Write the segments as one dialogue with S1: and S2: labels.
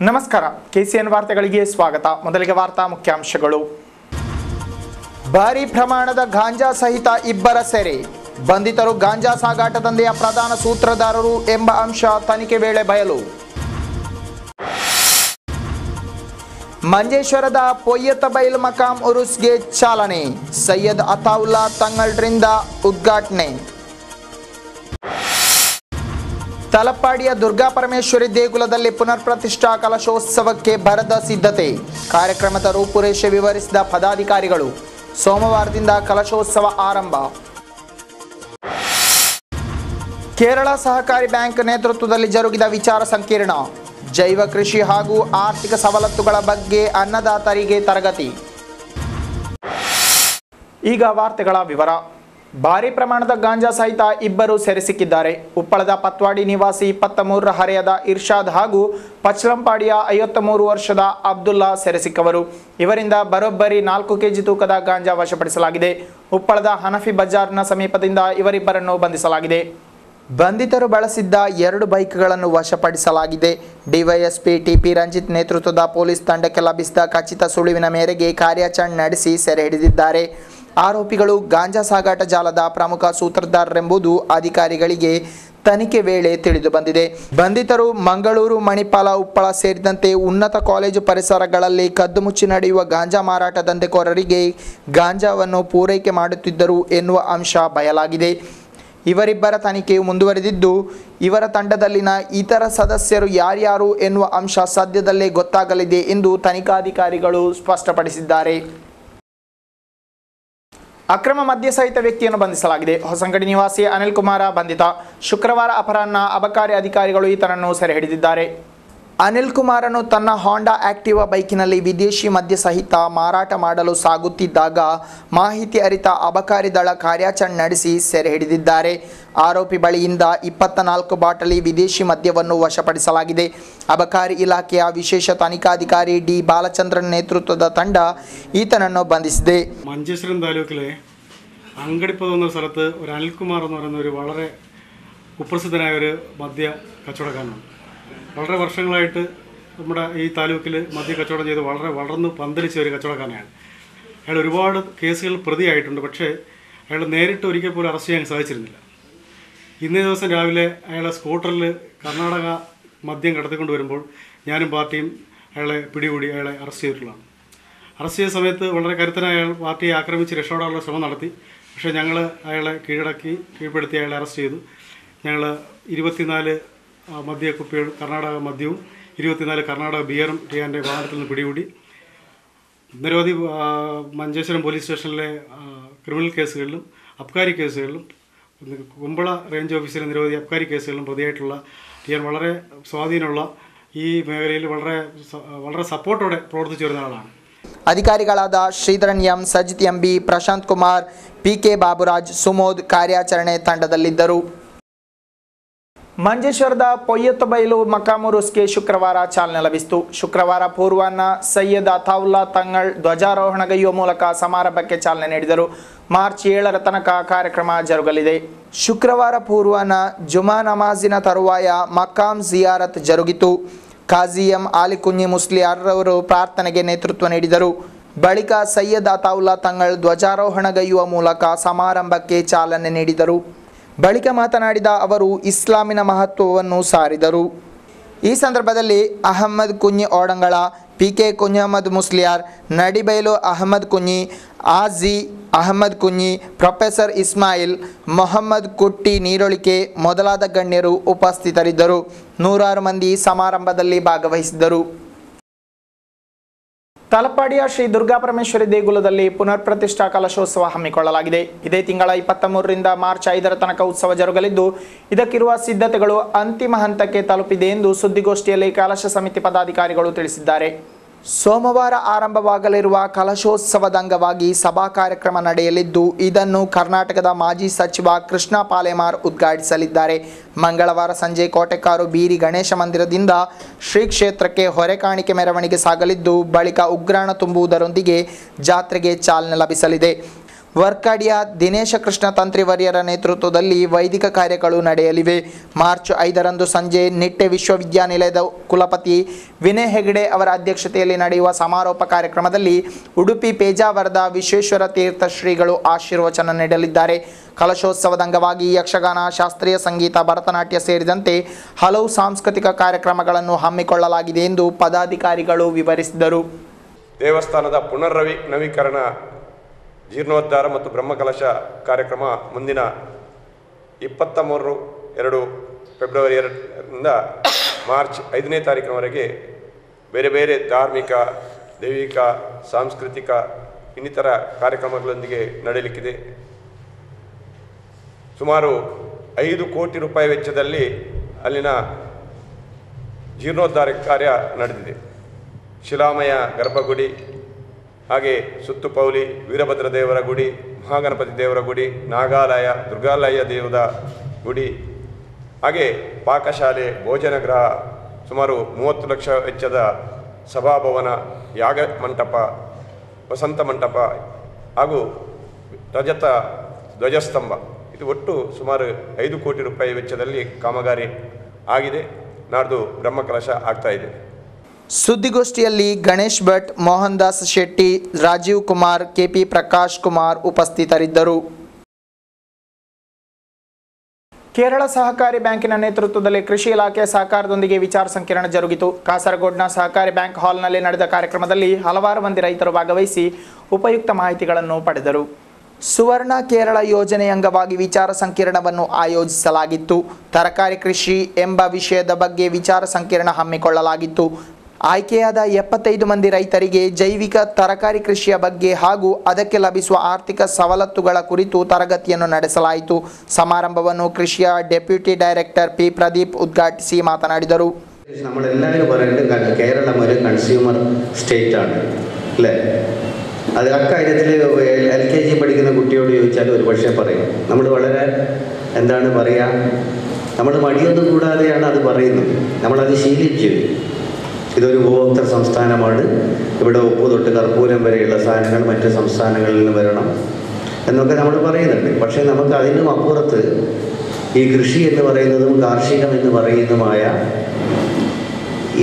S1: ನಮಸ್ಕಾರ ಕೆಸಿಎನ್ ವಾರ್ತೆಗಳಿಗೆ ಸ್ವಾಗತ. ಮೊದಲಿಗೆ ವಾರ್ತಾ ಮುಖ್ಯಾಂಶಗಳು. ಭಾರೀ ಪ್ರಮಾಣದ ಗಾಂಜಾ ಸಹಿತ ಇಬ್ಬರ ಸೆರೆ. ಬಂಧಿತರು ಗಾಂಜಾ ಸಾಗಾಟ ದಂಧೆಯ ಪ್ರಧಾನ ಸೂತ್ರಧಾರರು ಎಂಬ ಅಂಶ ತನಿಖೆ ವೇಳೆ ಬಯಲು. ಮಂಜೇಶ್ವರದ ಪೊಯ್ಯತಬೈಲ್ ಮಕಾಂ ಉರುಸ್ಗೆ ಚಾಲನೆ. ಸೈಯದ್ ಅತಾವುಲ್ಲಾ ತಂಗಳ್ರಿಂದ ಉದ್ಘಾಟನೆ. ತಲಪ್ಪಾಡಿಯ ದುರ್ಗಾ ಪರಮೇಶ್ವರಿ ದೇಗುಲದಲ್ಲಿ ಪುನರ್ ಪ್ರತಿಷ್ಠಾ ಕಲಶೋತ್ಸವಕ್ಕೆ ಭರದ ಸಿದ್ಧತೆ. ಕಾರ್ಯಕ್ರಮದ ರೂಪುರೇಷೆ ವಿವರಿಸಿದ ಪದಾಧಿಕಾರಿಗಳು. ಸೋಮವಾರದಿಂದ ಕಲಶೋತ್ಸವ ಆರಂಭ. ಕೇರಳ ಸಹಕಾರಿ ಬ್ಯಾಂಕ್ ನೇತೃತ್ವದಲ್ಲಿ ಜರುಗಿದ ವಿಚಾರ ಸಂಕಿರಣ. ಜೈವ ಕೃಷಿ ಹಾಗೂ ಆರ್ಥಿಕ ಸವಲತ್ತುಗಳ ಬಗ್ಗೆ ಅನ್ನದಾತರಿಗೆ ತರಗತಿ. ಈಗ ವಾರ್ತೆಗಳ ವಿವರ. ಭಾರೀ ಪ್ರಮಾಣದ ಗಾಂಜಾ ಸಹಿತ ಇಬ್ಬರು ಸೆರೆ ಸಿಕ್ಕಿದ್ದಾರೆ. ಉಪ್ಪಳದ ಪತ್ವಾಡಿ ನಿವಾಸಿ 23 ಹರೆಯದ ಇರ್ಷಾದ್ ಹಾಗೂ ಪಚ್ಲಂಪಾಡಿಯ 53 ವರ್ಷದ ಅಬ್ದುಲ್ಲಾ ಸೆರೆ ಸಿಕ್ಕವರು. ಇವರಿಂದ ಬರೋಬ್ಬರಿ 4 ಕೆಜಿ ತೂಕದ ಗಾಂಜಾ ವಶಪಡಿಸಲಾಗಿದೆ. ಉಪ್ಪಳದ ಹನಫಿ ಬಜಾರ್ನ ಸಮೀಪದಿಂದ ಇವರಿಬ್ಬರನ್ನು ಬಂಧಿಸಲಾಗಿದೆ. ಬಂಧಿತರು ಬಳಸಿದ್ದ 2 ಬೈಕ್ಗಳನ್ನು ವಶಪಡಿಸಲಾಗಿದೆ. ಡಿವೈಎಸ್ಪಿ ಟಿಪಿ ರಂಜಿತ್ ನೇತೃತ್ವದ ಪೊಲೀಸ್ ತಂಡಕ್ಕೆ ಲಭಿಸಿದ ಖಚಿತ ಸುಳಿವಿನ ಮೇರೆಗೆ ಕಾರ್ಯಾಚರಣೆ ನಡೆಸಿ ಸೆರೆ ಹಿಡಿದಿದ್ದಾರೆ. ಆರೋಪಿಗಳು ಗಾಂಜಾ ಸಾಗಾಟ ಜಾಲದ ಪ್ರಮುಖ ಸೂತ್ರಧಾರರೆಂಬುದು ಅಧಿಕಾರಿಗಳಿಗೆ ತನಿಖೆ ವೇಳೆ ತಿಳಿದು ಬಂದಿದೆ. ಬಂಧಿತರು ಮಂಗಳೂರು, ಮಣಿಪಾಲ, ಉಪ್ಪಳ ಸೇರಿದಂತೆ ಉನ್ನತ ಕಾಲೇಜು ಪರಿಸರಗಳಲ್ಲಿ ಕದ್ದು ಮುಚ್ಚಿ ನಡೆಯುವ ಗಾಂಜಾ ಮಾರಾಟ ದಂಧೆಕೋರರಿಗೆ ಗಾಂಜಾವನ್ನು ಪೂರೈಕೆ ಮಾಡುತ್ತಿದ್ದರು ಎನ್ನುವ ಅಂಶ ಬಯಲಾಗಿದೆ. ಇವರಿಬ್ಬರ ತನಿಖೆಯು ಮುಂದುವರೆದಿದ್ದು, ಇವರ ತಂಡದಲ್ಲಿನ ಇತರ ಸದಸ್ಯರು ಯಾರ್ಯಾರು ಎನ್ನುವ ಅಂಶ ಸದ್ಯದಲ್ಲೇ ಗೊತ್ತಾಗಲಿದೆ ಎಂದು ತನಿಖಾಧಿಕಾರಿಗಳು ಸ್ಪಷ್ಟಪಡಿಸಿದ್ದಾರೆ. ಅಕ್ರಮ ಮದ್ಯ ಸಹಿತ ವ್ಯಕ್ತಿಯನ್ನು ಬಂಧಿಸಲಾಗಿದೆ. ಹೊಸಂಗಡಿ ನಿವಾಸಿ ಅನಿಲ್ ಕುಮಾರ ಬಂಧಿತ. ಶುಕ್ರವಾರ ಅಪರಾಹ್ನ ಅಬಕಾರಿ ಅಧಿಕಾರಿಗಳು ಈತನನ್ನು ಸೆರೆ ಹಿಡಿದಿದ್ದಾರೆ. ಅನಿಲ್ ಕುಮಾರನು ತನ್ನ ಹಾಂಡಾ ಆಕ್ಟಿವಾ ಬೈಕಿನಲ್ಲಿ ವಿದೇಶಿ ಮದ್ಯ ಸಹಿತ ಮಾರಾಟ ಮಾಡಲು ಸಾಗುತ್ತಿದ್ದಾಗ ಮಾಹಿತಿ ಅರಿತ ಅಬಕಾರಿ ದಳ ಕಾರ್ಯಾಚರಣೆ ನಡೆಸಿ ಸೆರೆ ಹಿಡಿದಿದ್ದಾರೆ. ಆರೋಪಿ ಬಳಿಯಿಂದ 24 ಬಾಟಲಿ ವಿದೇಶಿ ಮದ್ಯವನ್ನು ವಶಪಡಿಸಲಾಗಿದೆ. ಅಬಕಾರಿ ಇಲಾಖೆಯ ವಿಶೇಷ ತನಿಖಾಧಿಕಾರಿ ಡಿ ಬಾಲಚಂದ್ರನ್ ನೇತೃತ್ವದ ತಂಡ ഈತನನ್ನು ಬಂಧಿಸಿದೆ.
S2: മഞ്ചേശ്വരം താലൂക്കിലെ അങ്കടിപ്പത് എന്ന സ്ഥലത്ത് ഒരു അനിൽകുമാർ എന്ന് പറയുന്ന ഒരു വളരെ കുപ്രസിദ്ധനായ ഒരു മദ്യ കച്ചവടക്കാരനാണ്. വളരെ വർഷങ്ങളായിട്ട് നമ്മുടെ ഈ താലൂക്കിൽ മദ്യ കച്ചവടം ചെയ്ത് വളർന്ന് പന്തലിച്ച ഒരു കച്ചവടക്കാരനാണ്. അയാൾ ഒരുപാട് കേസുകൾ പ്രതിയായിട്ടുണ്ട്. പക്ഷേ അയാൾ നേരിട്ട് ഒരിക്കൽ പോലും അറസ്റ്റ് ചെയ്യാൻ സാധിച്ചിരുന്നില്ല. ഇന്നേ ദിവസം രാവിലെ അയാളെ സ്കൂട്ടറിൽ കർണാടക മദ്യം കടത്തിക്കൊണ്ട് വരുമ്പോൾ ഞാനും പാർട്ടിയും അയാളെ പിടികൂടി അയാളെ അറസ്റ്റ് ചെയ്തിട്ടുള്ളതാണ്. അറസ്റ്റ് ചെയ്ത സമയത്ത് വളരെ കരുത്തനായ അയാൾ പാർട്ടിയെ ആക്രമിച്ച് രക്ഷപ്പെടാനുള്ള ശ്രമം നടത്തി. പക്ഷേ ഞങ്ങൾ അയാളെ കീഴ്പ്പെടുത്തി അയാളെ അറസ്റ്റ് ചെയ്തു. ഞങ്ങൾ 24 മദ്യ കുപ്പികൾ കർണാടക മദ്യവും 24 കർണാടക ബിയറും ടിയാൻ്റെ വാഹനത്തിൽ നിന്ന് പിടികൂടി. നിരവധി മഞ്ചേശ്വരം പോലീസ് സ്റ്റേഷനിലെ ക്രിമിനൽ കേസുകളിലും അബ്കാരി കേസുകളിലും കുമ്പള റേഞ്ച് ഓഫീസിലെ നിരവധി അബ്കാരി കേസുകളിലും പ്രതിയായിട്ടുള്ള ടിയാൻ വളരെ സ്വാധീനമുള്ള ഈ മേഖലയിൽ വളരെ സപ്പോർട്ടോടെ പ്രവർത്തിച്ചു വരുന്ന ആളാണ്.
S1: ಅಧಿಕಾರಿಗಳಾದ Sreedharan M, Sajith MB, Prashanth Kumar, PK Baburaj, Sumod ಕಾರ್ಯಾಚರಣೆ ತಂಡದಲ್ಲಿದ್ದರು. ಮಂಜೇಶ್ವರದ ಪೊಯ್ಯತಬೈಲು ಮಕಾಂ ಉರುಸ್ಗೆ ಶುಕ್ರವಾರ ಚಾಲನೆ ಲಭಿಸಿತು. ಶುಕ್ರವಾರ ಪೂರ್ವಾಹ್ನ ಸೈಯದ್ ಅತಾವುಲ್ಲಾ ತಂಗಳ್ ಧ್ವಜಾರೋಹಣಗೈಯುವ ಮೂಲಕ ಸಮಾರಂಭಕ್ಕೆ ಚಾಲನೆ ನೀಡಿದರು. ಮಾರ್ಚ್ 7ರ ತನಕ ಕಾರ್ಯಕ್ರಮ ಜರುಗಲಿದೆ. ಶುಕ್ರವಾರ ಪೂರ್ವಾಹ್ನ ಜುಮಾ ನಮಾಜಿನ ತರುವಾಯ ಮಕಾಂ ಜಿಯಾರತ್ ಜರುಗಿತು. ಖಾಜಿ ಎಂ ಆಲಿಕುഞ്ഞി ಮುಸ್ಲಿಯಾರ್ ರವರು ಪ್ರಾರ್ಥನೆಗೆ ನೇತೃತ್ವ ನೀಡಿದರು. ಬಳಿಕ ಸೈಯದ್ ಅತಾವುಲ್ಲಾ ತಂಗಳ್ ಧ್ವಜಾರೋಹಣಗೈಯುವ ಮೂಲಕ ಸಮಾರಂಭಕ್ಕೆ ಚಾಲನೆ ನೀಡಿದರು. ಬಳಿಕ ಮಾತನಾಡಿದ ಅವರು ಇಸ್ಲಾಮಿನ ಮಹತ್ವವನ್ನು ಸಾರಿದರು. ಈ ಸಂದರ್ಭದಲ್ಲಿ ಅಹಮ್ಮದ್ ಕುഞ്ഞി ಓಡಂಗಳ, ಪಿಕೆ ಕುഞ്ഞಹಮ್ಮದ್ ಮುಸ್ಲಿಯಾರ್, ನಡಿಬೈಲು ಅಹಮ್ಮದ್ ಕುഞ്ഞി, ಆಜಿ ಅಹಮ್ಮದ್ ಕುഞ്ഞി, ಪ್ರೊಫೆಸರ್ ಇಸ್ಮಾಯಿಲ್, ಮೊಹಮ್ಮದ್ ಕುಟ್ಟಿ ನೀರೊಳಿಕೆ ಮೊದಲಾದ ಗಣ್ಯರು ಉಪಸ್ಥಿತರಿದ್ದರು. 100 ಮಂದಿ ಸಮಾರಂಭದಲ್ಲಿ ಭಾಗವಹಿಸಿದ್ದರು. ತಲಪ್ಪಾಡಿಯ ಶ್ರೀ ದುರ್ಗಾ ಪರಮೇಶ್ವರಿ ದೇಗುಲದಲ್ಲಿ ಪುನರ್ ಪ್ರತಿಷ್ಠಾ ಕಲಶೋತ್ಸವ ಹಮ್ಮಿಕೊಳ್ಳಲಾಗಿದೆ. ಇದೇ ತಿಂಗಳ 23ರಿಂದ ಮಾರ್ಚ್ 5ರ ತನಕ ಉತ್ಸವ ಜರುಗಲಿದ್ದು, ಇದಕ್ಕಿರುವ ಸಿದ್ಧತೆಗಳು ಅಂತಿಮ ಹಂತಕ್ಕೆ ತಲುಪಿದೆ ಎಂದು ಸುದ್ದಿಗೋಷ್ಠಿಯಲ್ಲಿ ಕಲಶ ಸಮಿತಿ ಪದಾಧಿಕಾರಿಗಳು ತಿಳಿಸಿದ್ದಾರೆ. ಸೋಮವಾರ ಆರಂಭವಾಗಲಿರುವ ಕಲಶೋತ್ಸವದ ಅಂಗವಾಗಿ ಸಭಾ ಕಾರ್ಯಕ್ರಮ ನಡೆಯಲಿದ್ದು, ಇದನ್ನು ಕರ್ನಾಟಕದ ಮಾಜಿ ಸಚಿವ ಕೃಷ್ಣ ಪಾಲೆಮಾರ್ ಉದ್ಘಾಟಿಸಲಿದ್ದಾರೆ. ಮಂಗಳವಾರ ಸಂಜೆ ಕೋಟೆಕಾರು ಬೀರಿ ಗಣೇಶ ಮಂದಿರದಿಂದ ಶ್ರೀ ಕ್ಷೇತ್ರಕ್ಕೆ ಹೊರೆ ಕಾಣಿಕೆ ಮೆರವಣಿಗೆ ಸಾಗಲಿದ್ದು, ಬಳಿಕ ಉಗ್ರಾಣ ತುಂಬುವುದರೊಂದಿಗೆ ಜಾತ್ರೆಗೆ ಚಾಲನೆ ಲಭಿಸಲಿದೆ. ವರ್ಕಾಡಿಯ ದಿನೇಶ ಕೃಷ್ಣ ತಂತ್ರಿವರ್ಯರ ನೇತೃತ್ವದಲ್ಲಿ ವೈದಿಕ ಕಾರ್ಯಗಳು ನಡೆಯಲಿವೆ. ಮಾರ್ಚ್ 5ರಂದು ಸಂಜೆ ನಿಟ್ಟೆ ವಿಶ್ವವಿದ್ಯಾನಿಲಯದ ಕುಲಪತಿ ವಿನಯ್ ಹೆಗಡೆ ಅವರ ಅಧ್ಯಕ್ಷತೆಯಲ್ಲಿ ನಡೆಯುವ ಸಮಾರೋಪ ಕಾರ್ಯಕ್ರಮದಲ್ಲಿ ಉಡುಪಿ ಪೇಜಾವರದ ವಿಶ್ವೇಶ್ವರ ತೀರ್ಥ ಶ್ರೀಗಳು ಆಶೀರ್ವಚನ ನೀಡಲಿದ್ದಾರೆ. ಕಲಶೋತ್ಸವದ ಅಂಗವಾಗಿ ಯಕ್ಷಗಾನ, ಶಾಸ್ತ್ರೀಯ ಸಂಗೀತ, ಭರತನಾಟ್ಯ ಸೇರಿದಂತೆ ಹಲವು ಸಾಂಸ್ಕೃತಿಕ ಕಾರ್ಯಕ್ರಮಗಳನ್ನು ಹಮ್ಮಿಕೊಳ್ಳಲಾಗಿದೆ ಎಂದು ಪದಾಧಿಕಾರಿಗಳು ವಿವರಿಸಿದರು.
S3: ದೇವಸ್ಥಾನದ ನವೀಕರಣ, ಜೀರ್ಣೋದ್ಧಾರ ಮತ್ತು ಬ್ರಹ್ಮಕಲಶ ಕಾರ್ಯಕ್ರಮ ಮುಂದಿನ 23-2 ಫೆಬ್ರವರಿ 2ರಿಂದ ಮಾರ್ಚ್ 5ನೇ ತಾರೀಕಿನವರೆಗೆ ಬೇರೆ ಬೇರೆ ಧಾರ್ಮಿಕ, ದೈವಿಕ, ಸಾಂಸ್ಕೃತಿಕ ಇನ್ನಿತರ ಕಾರ್ಯಕ್ರಮಗಳೊಂದಿಗೆ ನಡೆಯಲಿಕ್ಕಿದೆ. ಸುಮಾರು 5 ಕೋಟಿ ರೂಪಾಯಿ ವೆಚ್ಚದಲ್ಲಿ ಅಲ್ಲಿನ ಜೀರ್ಣೋದ್ಧಾರ ಕಾರ್ಯ ನಡೆದಿದೆ. ಶಿಲಾಮಯ ಗರ್ಭಗುಡಿ, ಹಾಗೆ ಸುತ್ತುಪೌಲಿ, ವೀರಭದ್ರ ದೇವರ ಗುಡಿ, ಮಹಾಗಣಪತಿ ದೇವರ ಗುಡಿ, ನಾಗಾಲಯ, ದುರ್ಗಾಲಯ ದೇವದ ಗುಡಿ, ಹಾಗೆ ಪಾಕಶಾಲೆ, ಭೋಜನಗೃಹ, ಸುಮಾರು 30 ಲಕ್ಷ ವೆಚ್ಚದ ಸಭಾಭವನ, ಯಾಗ ಮಂಟಪ, ವಸಂತ ಮಂಟಪ ಹಾಗೂ ರಜತ ಧ್ವಜಸ್ತಂಭ, ಇದು ಒಟ್ಟು ಸುಮಾರು 5 ಕೋಟಿ ರೂಪಾಯಿ ವೆಚ್ಚದಲ್ಲಿ ಕಾಮಗಾರಿ ಆಗಿದೆ. ನಾಡ್ದು ಬ್ರಹ್ಮಕಲಶ ಆಗ್ತಾ ಇದೆ.
S1: ಸುದ್ದಿಗೋಷ್ಠಿಯಲ್ಲಿ ಗಣೇಶ್ ಭಟ್, ಮೋಹನ್ ದಾಸ್ ಶೆಟ್ಟಿ, ರಾಜೀವ್ ಕುಮಾರ್, ಕೆಪಿ ಪ್ರಕಾಶ್ ಕುಮಾರ್ ಉಪಸ್ಥಿತರಿದ್ದರು. ಕೇರಳ ಸಹಕಾರಿ ಬ್ಯಾಂಕಿನ ನೇತೃತ್ವದಲ್ಲಿ ಕೃಷಿ ಇಲಾಖೆ ಸಹಕಾರದೊಂದಿಗೆ ವಿಚಾರ ಸಂಕಿರಣ ಜರುಗಿತು. ಕಾಸರಗೋಡ್ನ ಸಹಕಾರಿ ಬ್ಯಾಂಕ್ ಹಾಲ್ನಲ್ಲಿ ನಡೆದ ಕಾರ್ಯಕ್ರಮದಲ್ಲಿ ಹಲವಾರು ಮಂದಿ ರೈತರು ಭಾಗವಹಿಸಿ ಉಪಯುಕ್ತ ಮಾಹಿತಿಗಳನ್ನು ಪಡೆದರು. ಸುವರ್ಣ ಕೇರಳ ಯೋಜನೆಯ ಅಂಗವಾಗಿ ವಿಚಾರ ಸಂಕಿರಣವನ್ನು ಆಯೋಜಿಸಲಾಗಿತ್ತು. ತರಕಾರಿ ಕೃಷಿ ಎಂಬ ವಿಷಯದ ಬಗ್ಗೆ ವಿಚಾರ ಸಂಕಿರಣ ಹಮ್ಮಿಕೊಳ್ಳಲಾಗಿತ್ತು. ಆಯ್ಕೆಯಾದ 75 ಮಂದಿ ರೈತರಿಗೆ ಜೈವಿಕ ತರಕಾರಿ ಕೃಷಿಯ ಬಗ್ಗೆ ಹಾಗೂ ಅದಕ್ಕೆ ಲಭಿಸುವ ಆರ್ಥಿಕ ಸವಲತ್ತುಗಳ ಕುರಿತು ತರಗತಿಯನ್ನು ನಡೆಸಲಾಯಿತು. ಸಮಾರಂಭವನ್ನು ಕೃಷಿಯ ಡೆಪ್ಯೂಟಿ ಡೈರೆಕ್ಟರ್ ಪಿ ಪ್ರದೀಪ್ ಉದ್ಘಾಟಿಸಿ മാതനാടിದರು.
S4: നമ്മളെല്ലാവരും പറയുന്നത് കേരളം ഒരു കൺസ്യൂമർ സ്റ്റേറ്റ് ആണ് അല്ലേ? അത് അക്കാര്യത്തിൽ LKG പഠിക്കുന്ന കുട്ടിയോട് ചോദിച്ചാൽ ഒരു പക്ഷേ പറയും. നമ്മൾ വളരെ എന്താണ് പറയുക, നമ്മൾ മടിയൊന്നും കൂടാതെയാണ് അത് പറയുന്നത്. നമ്മളത് ശീലിച്ചു. ഇതൊരു ഉപഭോക്തൃ സംസ്ഥാനമാണ്, ഇവിടെ ഉപ്പ് തൊട്ട് കർപ്പൂരം വരെയുള്ള സാധനങ്ങൾ മറ്റ് സംസ്ഥാനങ്ങളിൽ നിന്ന് വരണം എന്നൊക്കെ നമ്മൾ പറയുന്നുണ്ട്. പക്ഷേ നമുക്ക് അതിനും അപ്പുറത്ത് ഈ കൃഷി എന്ന് പറയുന്നതും കാർഷികം എന്ന് പറയുന്നതുമായ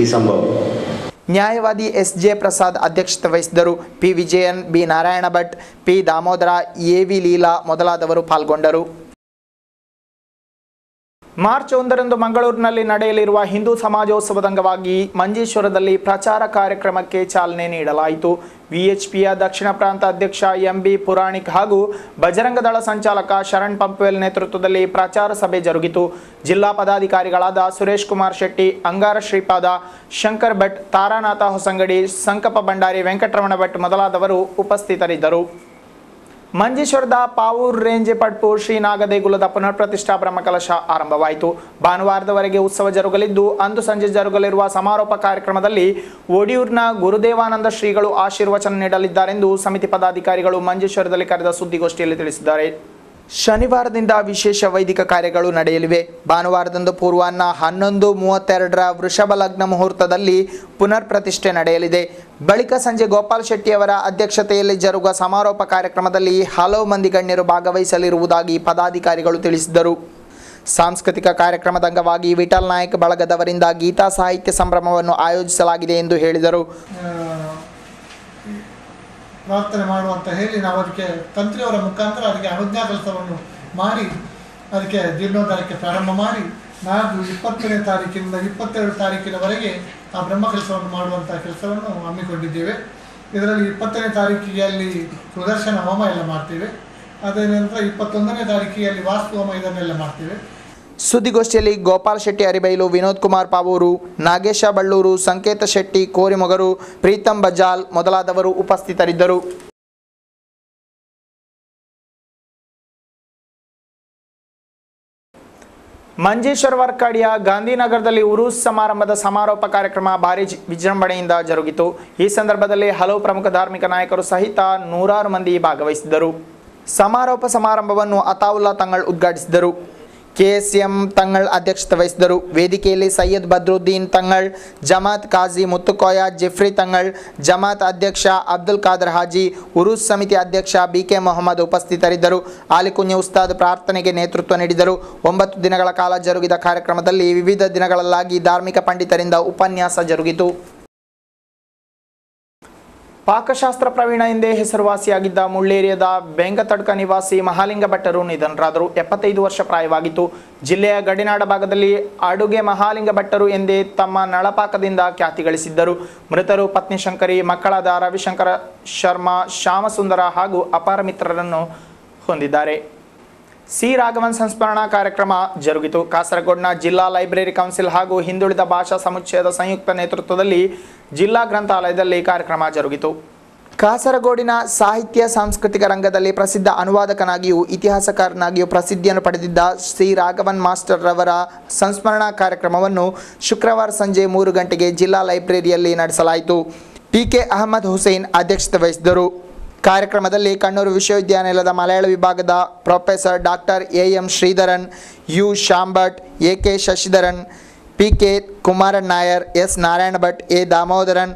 S4: ഈ സംഭവം.
S1: ನ್ಯಾಯವಾದಿ SJ ಪ್ರಸಾದ್ ಅಧ್ಯಕ್ಷತೆ ವಹಿಸಿದರು. P Vijayan, B Narayana Bhat, P Damodara, AV Leela ಮೊದಲಾದವರು ಪಾಲ್ಗೊಂಡರು. ಮಾರ್ಚ್ 1ರಂದು ಮಂಗಳೂರಿನಲ್ಲಿ ನಡೆಯಲಿರುವ ಹಿಂದೂ ಸಮಾಜೋತ್ಸವದ ಅಂಗವಾಗಿ ಮಂಜೇಶ್ವರದಲ್ಲಿ ಪ್ರಚಾರ ಕಾರ್ಯಕ್ರಮಕ್ಕೆ ಚಾಲನೆ ನೀಡಲಾಯಿತು. ವಿಎಚ್ಪಿಯ ದಕ್ಷಿಣ ಪ್ರಾಂತ ಅಧ್ಯಕ್ಷ MB ಪುರಾಣಿಕ್ ಹಾಗೂ ಬಜರಂಗ ದಳ ಸಂಚಾಲಕ ಶರಣ್ ಪಂಪ್ವೆಲ್ ನೇತೃತ್ವದಲ್ಲಿ ಪ್ರಚಾರ ಸಭೆ ಜರುಗಿತು. ಜಿಲ್ಲಾ ಪದಾಧಿಕಾರಿಗಳಾದ ಸುರೇಶ್ ಕುಮಾರ್ ಶೆಟ್ಟಿ, ಅಂಗಾರ ಶ್ರೀಪಾದ, ಶಂಕರ್ ಭಟ್, ತಾರಾನಾಥ ಹೊಸಂಗಡಿ, ಸಂಕಪ್ಪ ಭಂಡಾರಿ, ವೆಂಕಟರಮಣ ಭಟ್ ಮೊದಲಾದವರು ಉಪಸ್ಥಿತರಿದ್ದರು. ಮಂಜೇಶ್ವರದ ಪಾವೂರ್ ರೇಂಜೆ ಪಟ್ಪೂರ್ ಶ್ರೀ ನಾಗದೇಗುಲದ ಪುನರ್ ಪ್ರತಿಷ್ಠಾ ಬ್ರಹ್ಮಕಲಶ ಆರಂಭವಾಯಿತು. ಭಾನುವಾರದವರೆಗೆ ಉತ್ಸವ ಜರುಗಲಿದ್ದು, ಅಂದು ಸಂಜೆ ಜರುಗಲಿರುವ ಸಮಾರೋಪ ಕಾರ್ಯಕ್ರಮದಲ್ಲಿ ಒಡಿಯೂರ್ನ ಗುರುದೇವಾನಂದ ಶ್ರೀಗಳು ಆಶೀರ್ವಚನ ನೀಡಲಿದ್ದಾರೆಂದು ಸಮಿತಿ ಪದಾಧಿಕಾರಿಗಳು ಮಂಜೇಶ್ವರದಲ್ಲಿ ಕರೆದ ಸುದ್ದಿಗೋಷ್ಠಿಯಲ್ಲಿ ತಿಳಿಸಿದ್ದಾರೆ. ಶನಿವಾರದಿಂದ ವಿಶೇಷ ವೈದಿಕ ಕಾರ್ಯಗಳು ನಡೆಯಲಿವೆ. ಭಾನುವಾರದಂದು ಪೂರ್ವಾಹ್ನ 11:32ರ ವೃಷಭ ಲಗ್ನ ಮುಹೂರ್ತದಲ್ಲಿ ಪುನರ್ ಪ್ರತಿಷ್ಠೆ ನಡೆಯಲಿದೆ. ಬಳಿಕ ಸಂಜೆ ಗೋಪಾಲ್ ಶೆಟ್ಟಿಯವರ ಅಧ್ಯಕ್ಷತೆಯಲ್ಲಿ ಜರುಗುವ ಸಮಾರೋಪ ಕಾರ್ಯಕ್ರಮದಲ್ಲಿ ಹಲವು ಮಂದಿ ಗಣ್ಯರು ಭಾಗವಹಿಸಲಿರುವುದಾಗಿ ಪದಾಧಿಕಾರಿಗಳು ತಿಳಿಸಿದರು. ಸಾಂಸ್ಕೃತಿಕ ಕಾರ್ಯಕ್ರಮದ ಅಂಗವಾಗಿ ವಿಠಲ್ ನಾಯಕ್ ಬಳಗದವರಿಂದ ಗೀತಾ ಸಾಹಿತ್ಯ ಸಂಭ್ರಮವನ್ನು ಆಯೋಜಿಸಲಾಗಿದೆ ಎಂದು ಹೇಳಿದರು.
S5: ಪ್ರಾರ್ಥನೆ ಮಾಡುವಂತ ಹೇಳಿ ನಾವು ಅದಕ್ಕೆ ತಂತ್ರಿಯವರ ಮುಖಾಂತರ ಅದಕ್ಕೆ ಅನುಜ್ಞಾ ಕೆಲಸವನ್ನು ಮಾಡಿ ಅದಕ್ಕೆ ಜೀರ್ಣೋದ್ಧಾರಕ್ಕೆ ಪ್ರಾರಂಭ ಮಾಡಿ ನಾಡ್ದು 20ನೇ ತಾರೀಕಿನಿಂದ 22 ತಾರೀಕಿನವರೆಗೆ ಆ ಬ್ರಹ್ಮ ಕೆಲಸವನ್ನು ಮಾಡುವಂಥ ಕೆಲಸವನ್ನು ಹಮ್ಮಿಕೊಂಡಿದ್ದೇವೆ. ಇದರಲ್ಲಿ 20ನೇ ತಾರೀಕಿಗೆ ಅಲ್ಲಿ ಸುದರ್ಶನ ಹೋಮ ಎಲ್ಲ ಮಾಡ್ತೇವೆ. ಅದೇ ನಂತರ 21ನೇ ತಾರೀಕಿಗೆ ಅಲ್ಲಿ ವಾಸ್ತು ಹೋಮ ಇದನ್ನೆಲ್ಲ ಮಾಡ್ತೇವೆ.
S1: ಸುದ್ದಿಗೋಷ್ಠಿಯಲ್ಲಿ ಗೋಪಾಲ್ ಶೆಟ್ಟಿ ಅರಿಬೈಲು, ವಿನೋದ್ ಕುಮಾರ್ ಪಾವೂರು, ನಾಗೇಶ ಬಳ್ಳೂರು, ಸಂಕೇತ ಶೆಟ್ಟಿ ಕೋರಿಮೊಗರು, ಪ್ರೀತಂ ಬಜಾಲ್ ಮೊದಲಾದವರು ಉಪಸ್ಥಿತರಿದ್ದರು. ಮಂಜೇಶ್ವರ ವರ್ಕಾಡಿಯ ಗಾಂಧಿನಗರದಲ್ಲಿ ಉರೂಸ್ ಸಮಾರಂಭದ ಸಮಾರೋಪ ಕಾರ್ಯಕ್ರಮ ಭಾರಿ ವಿಜೃಂಭಣೆಯಿಂದ ಜರುಗಿತು. ಈ ಸಂದರ್ಭದಲ್ಲಿ ಹಲವು ಪ್ರಮುಖ ಧಾರ್ಮಿಕ ನಾಯಕರು ಸಹಿತ ನೂರಾರು ಮಂದಿ ಭಾಗವಹಿಸಿದ್ದರು. ಸಮಾರೋಪ ಸಮಾರಂಭವನ್ನು ಅತಾವುಲ್ಲಾ ತಂಗಳ್ ಉದ್ಘಾಟಿಸಿದರು. ಕೆಎಸ್ಎಂ ತಂಗಳ್ ಅಧ್ಯಕ್ಷತೆ ವಹಿಸಿದರು. ವೇದಿಕೆಯಲ್ಲಿ ಸೈಯದ್ ಬದ್ರುದ್ದೀನ್ ತಂಗಳ್, ಜಮಾತ್ ಕಾಜಿ ಮುತ್ತುಕೋಯ ಜಿಫ್ರಿ ತಂಗಳ್, ಜಮಾತ್ ಅಧ್ಯಕ್ಷ ಅಬ್ದುಲ್ ಖಾದರ್ ಹಾಜಿ, ಉರೂಸ್ ಸಮಿತಿ ಅಧ್ಯಕ್ಷ ಬಿಕೆ ಮೊಹಮ್ಮದ್ ಉಪಸ್ಥಿತರಿದ್ದರು. ಆಲಿಕುಂಜೆ ಉಸ್ತಾದ್ ಪ್ರಾರ್ಥನೆಗೆ ನೇತೃತ್ವ ನೀಡಿದರು. 9 ದಿನಗಳ ಕಾಲ ಜರುಗಿದ ಕಾರ್ಯಕ್ರಮದಲ್ಲಿ ವಿವಿಧ ದಿನಗಳಲ್ಲಾಗಿ ಧಾರ್ಮಿಕ ಪಂಡಿತರಿಂದ ಉಪನ್ಯಾಸ ಜರುಗಿತು. ಪಾಕಶಾಸ್ತ್ರ ಪ್ರವೀಣ ಎಂದೇ ಹೆಸರುವಾಸಿಯಾಗಿದ್ದ ಮುಳ್ಳೇರಿಯದ ಬೆಂಗತಡ್ಕ ನಿವಾಸಿ ಮಹಾಲಿಂಗ ಭಟ್ಟರು ನಿಧನರಾದರು. 75 ವರ್ಷ ಪ್ರಾಯವಾಗಿತ್ತು. ಜಿಲ್ಲೆಯ ಗಡಿನಾಡ ಭಾಗದಲ್ಲಿ ಅಡುಗೆ ಮಹಾಲಿಂಗ ಭಟ್ಟರು ಎಂದೇ ತಮ್ಮ ನಳಪಾಕದಿಂದ ಖ್ಯಾತಿ ಗಳಿಸಿದ್ದರು. ಮೃತರು ಪತ್ನಿ ಶಂಕರಿ, ಮಕ್ಕಳಾದ ರವಿಶಂಕರ ಶರ್ಮಾ, ಶ್ಯಾಮಸುಂದರ ಹಾಗೂ ಅಪಾರ ಮಿತ್ರರನ್ನು ಹೊಂದಿದ್ದಾರೆ. ಸಿ ರಾಘವನ್ ಸಂಸ್ಮರಣಾ ಕಾರ್ಯಕ್ರಮ ಜರುಗಿತು. ಕಾಸರಗೋಡಿನ ಜಿಲ್ಲಾ ಲೈಬ್ರರಿ ಕೌನ್ಸಿಲ್ ಹಾಗೂ ಹಿಂದುಳಿದ ಭಾಷಾ ಸಮುಚ್ಚಯದ ಸಂಯುಕ್ತ ನೇತೃತ್ವದಲ್ಲಿ ಜಿಲ್ಲಾ ಗ್ರಂಥಾಲಯದಲ್ಲಿ ಕಾರ್ಯಕ್ರಮ ಜರುಗಿತು. ಕಾಸರಗೋಡಿನ ಸಾಹಿತ್ಯ ಸಾಂಸ್ಕೃತಿಕ ರಂಗದಲ್ಲಿ ಪ್ರಸಿದ್ಧ ಅನುವಾದಕನಾಗಿಯೂ ಇತಿಹಾಸಕಾರನಾಗಿಯೂ ಪ್ರಸಿದ್ಧಿಯನ್ನು ಪಡೆದಿದ್ದ ಸಿ ರಾಘವನ್ ಮಾಸ್ಟರ್ ರವರ ಸಂಸ್ಮರಣಾ ಕಾರ್ಯಕ್ರಮವನ್ನು ಶುಕ್ರವಾರ ಸಂಜೆ 3 ಗಂಟೆಗೆ ಜಿಲ್ಲಾ ಲೈಬ್ರರಿಯಲ್ಲಿ ನಡೆಸಲಾಯಿತು. ಪಿಕೆ ಅಹಮದ್ ಹುಸೇನ್ ಅಧ್ಯಕ್ಷತೆ ವಹಿಸಿದರು. ಕಾರ್ಯಕ್ರಮದಲ್ಲಿ ಕಣ್ಣೂರು ವಿಶ್ವವಿದ್ಯಾನಿಲಯದ ಮಲಯಾಳ ವಿಭಾಗದ professor doctor M Sreedharan, U Shambhat, AK Sasidharan, PK Kumaran Nair, S Narayana Bhat, A Damodaran,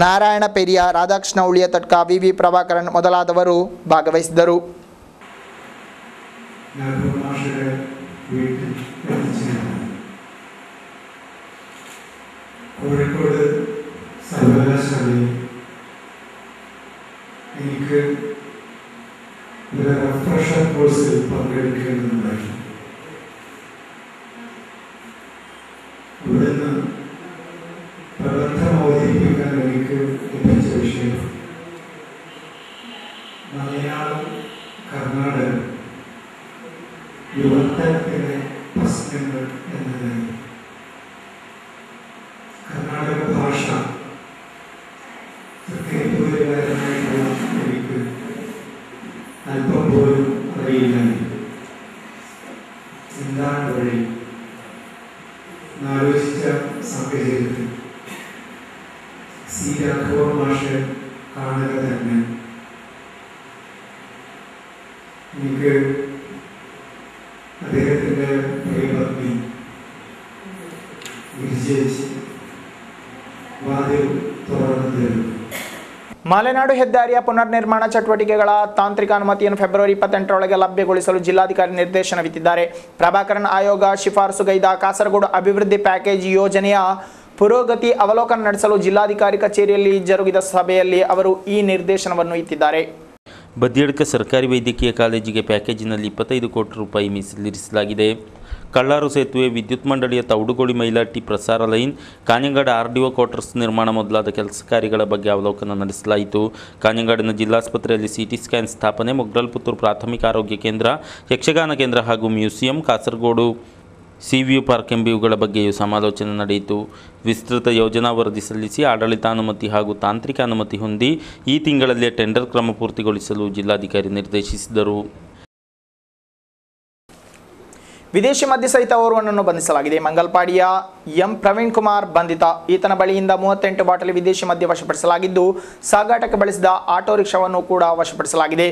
S1: Narayana Periya, Radhakrishna Uliyathadka, V Prabhakaran ಮೊದಲಾದವರು ಭಾಗವಹಿಸಿದರು.
S6: എനിക്ക് ഒരു റിഫ്രഷർ കോഴ്സിൽ പങ്കെടുക്കേണ്ടതുണ്ടായിരുന്നു. ഇവിടുന്ന് പ്രബന്ധം അവതരിപ്പിക്കാൻ എനിക്ക് ലഭിച്ച വിഷയം മലയാളം കർണാടക യുവത്വത്തിലെ പ്രശ്നങ്ങൾ എന്നതായിരുന്നു. കർണാടക ഭാഷ എനിക്ക് അല്പം പോലും അറിയില്ല. എന്താണ് വഴി എന്നാലോചിച്ച സാഹചര്യത്തിൽ സി രാഘവൻ മാഷെ കാണുക തന്നെ എനിക്ക് അദ്ദേഹത്തിൻ്റെ പ്രിയപത്നി വിജയിച്ച് വാതിൽ തുറന്നു തരുന്നു.
S1: ಮಲೆನಾಡು ಹೆದ್ದಾರಿಯ ಪುನರ್ನಿರ್ಮಾಣ ಚಟುವಟಿಕೆಗಳ ತಾಂತ್ರಿಕ ಅನುಮತಿಯನ್ನು ಫೆಬ್ರವರಿ 28ರೊಳಗೆ ಲಭ್ಯಗೊಳಿಸಲು ಜಿಲ್ಲಾಧಿಕಾರಿ ನಿರ್ದೇಶನವಿತ್ತಿದ್ದಾರೆ. ಪ್ರಭಾಕರನ್ ಆಯೋಗ ಶಿಫಾರಸುಗೈದ ಕಾಸರಗೋಡು ಅಭಿವೃದ್ಧಿ ಪ್ಯಾಕೇಜ್ ಯೋಜನೆಯ ಪುರೋಗತಿ ಅವಲೋಕನ ನಡೆಸಲು ಜಿಲ್ಲಾಧಿಕಾರಿ ಕಚೇರಿಯಲ್ಲಿ ಜರುಗಿದ ಸಭೆಯಲ್ಲಿ ಅವರು ಈ ನಿರ್ದೇಶನವನ್ನು ಇತ್ತಿದ್ದಾರೆ.
S7: ಬದಿಯಡ್ಕ ಸರ್ಕಾರಿ ವೈದ್ಯಕೀಯ ಕಾಲೇಜಿಗೆ ಪ್ಯಾಕೇಜಿನಲ್ಲಿ 25 ಕೋಟಿ ರೂಪಾಯಿ ಮೀಸಲಿರಿಸಲಾಗಿದೆ. ಕಳ್ಳಾರು ಸೇತುವೆ, ವಿದ್ಯುತ್ ಮಂಡಳಿಯ ತೌಡುಗೋಳಿ ಮೈಲಾಟಿ ಪ್ರಸಾರ ಲೈನ್, ಕಾഞ്ഞങ്ങാട് RDO ಕ್ವಾರ್ಟರ್ಸ್ ನಿರ್ಮಾಣ ಮೊದಲಾದ ಕೆಲಸ ಕಾರ್ಯಗಳ ಬಗ್ಗೆ ಅವಲೋಕನ ನಡೆಸಲಾಯಿತು. ಕಾഞ്ഞങ്ങാಡಿನ ಜಿಲ್ಲಾಸ್ಪತ್ರೆಯಲ್ಲಿ ಸಿಟಿ ಸ್ಕ್ಯಾನ್ ಸ್ಥಾಪನೆ, ಮೊಗ್ರಲ್ಪುತ್ತೂರು ಪ್ರಾಥಮಿಕ ಆರೋಗ್ಯ ಕೇಂದ್ರ, ಯಕ್ಷಗಾನ ಕೇಂದ್ರ ಹಾಗೂ ಮ್ಯೂಸಿಯಂ, ಕಾಸರಗೋಡು ಸಿವಿಯು ಪಾರ್ಕ್ ಎಂಬಿಯುಗಳ ಬಗ್ಗೆಯೂ ಸಮಾಲೋಚನೆ ನಡೆಯಿತು. ವಿಸ್ತೃತ ಯೋಜನಾ ವರದಿ ಸಲ್ಲಿಸಿ ಆಡಳಿತಾನುಮತಿ ಹಾಗೂ ತಾಂತ್ರಿಕ ಅನುಮತಿ ಹೊಂದಿ ಈ ತಿಂಗಳಲ್ಲೇ ಟೆಂಡರ್ ಕ್ರಮ ಪೂರ್ತಿಗೊಳಿಸಲು ಜಿಲ್ಲಾಧಿಕಾರಿ ನಿರ್ದೇಶಿಸಿದರು.
S1: ವಿದೇಶಿ ಮದ್ಯ ಸಹಿತ ಓರ್ವನನ್ನು ಬಂಧಿಸಲಾಗಿದೆ. ಮಂಗಲ್ಪಾಡಿಯ ಎಂ ಪ್ರವೀಣ್ ಕುಮಾರ್ ಬಂಧಿತ. ಈತನ ಬಳಿಯಿಂದ 38 ಬಾಟಲಿ ವಿದೇಶಿ ಮದ್ಯ ವಶಪಡಿಸಲಾಗಿದ್ದು, ಸಾಗಾಟಕ್ಕೆ ಬಳಸಿದ ಆಟೋ ರಿಕ್ಷಾವನ್ನು ಕೂಡ ವಶಪಡಿಸಲಾಗಿದೆ.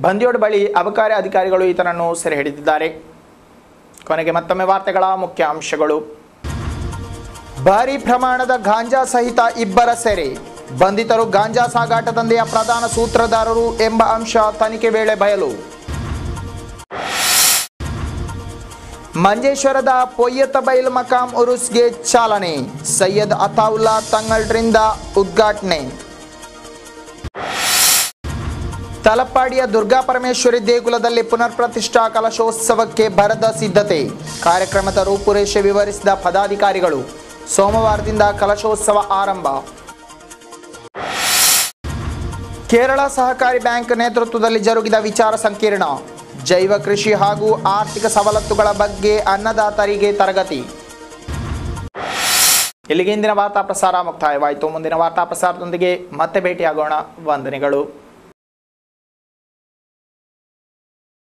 S1: ಬಂದಿಯೋಡ್ ಬಳಿ ಅಬಕಾರಿ ಅಧಿಕಾರಿಗಳು ಈತನನ್ನು ಸೆರೆ ಹಿಡಿದಿದ್ದಾರೆ. ಕೊನೆಗೆ ಮತ್ತೊಮ್ಮೆ ವಾರ್ತೆಗಳ ಮುಖ್ಯಾಂಶಗಳು. ಭಾರೀ ಪ್ರಮಾಣದ ಗಾಂಜಾ ಸಹಿತ 2 ಸೆರೆ. ಬಂಧಿತರು ಗಾಂಜಾ ಸಾಗಾಟ ದಂಧೆಯ ಪ್ರಧಾನ ಸೂತ್ರಧಾರರು ಎಂಬ ಅಂಶ ತನಿಖೆ ವೇಳೆ ಬಯಲು. ಮಂಜೇಶ್ವರದ ಪೊಯ್ಯತ ಬೈಲ್ ಮಕಾಂ ಉರುಸ್ಗೆ ಚಾಲನೆ. ಸೈಯದ್ ಅತಾವುಲ್ಲಾ ತಂಗಳ್ರಿಂದ ಉದ್ಘಾಟನೆ. ತಲಪ್ಪಾಡಿಯ ದುರ್ಗಾ ಪರಮೇಶ್ವರಿ ದೇಗುಲದಲ್ಲಿ ಪುನರ್ ಪ್ರತಿಷ್ಠಾ ಕಲಶೋತ್ಸವಕ್ಕೆ ಭರದ ಸಿದ್ಧತೆ. ಕಾರ್ಯಕ್ರಮದ ರೂಪುರೇಷೆ ವಿವರಿಸಿದ ಪದಾಧಿಕಾರಿಗಳು. ಸೋಮವಾರದಿಂದ ಕಲಶೋತ್ಸವ ಆರಂಭ. ಕೇರಳ ಸಹಕಾರಿ ಬ್ಯಾಂಕ್ ನೇತೃತ್ವದಲ್ಲಿ ಜರುಗಿದ ವಿಚಾರ ಸಂಕಿರಣ. ಜೈವ ಕೃಷಿ ಹಾಗೂ ಆರ್ಥಿಕ ಸವಲತ್ತುಗಳ ಬಗ್ಗೆ ಅನ್ನದಾತರಿಗೆ ತರಗತಿ. ಇಲ್ಲಿಗೆ ಇಂದಿನ ವಾರ್ತಾ ಪ್ರಸಾರ ಮುಕ್ತಾಯವಾಯಿತು. ಮುಂದಿನ ವಾರ್ತಾ ಪ್ರಸಾರದೊಂದಿಗೆ ಮತ್ತೆ ಭೇಟಿಯಾಗೋಣ. ವಂದನೆಗಳು.